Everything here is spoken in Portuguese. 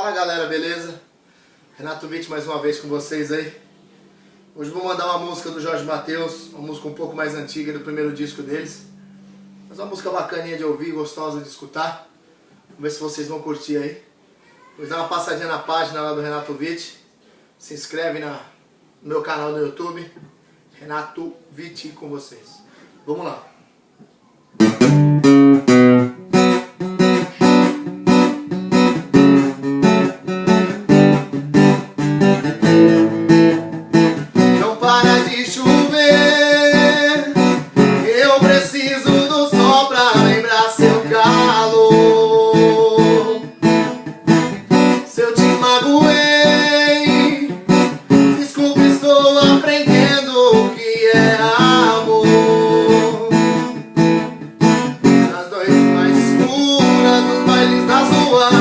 Fala galera, beleza? Renato Witt mais uma vez com vocês aí. Hoje vou mandar uma música do Jorge Mateus, uma música um pouco mais antiga do primeiro disco deles. Mas uma música bacaninha de ouvir, gostosa de escutar. Vamos ver se vocês vão curtir aí. Depois dá uma passadinha na página lá do Renato Witt. Se inscreve no meu canal no YouTube. Renato Witt com vocês. Vamos lá. Não para de chover, eu preciso do sol pra lembrar seu calor. Se eu te magoei, desculpe, estou aprendendo o que é amor. Nas noites mais escuras, nos bailes das ruas,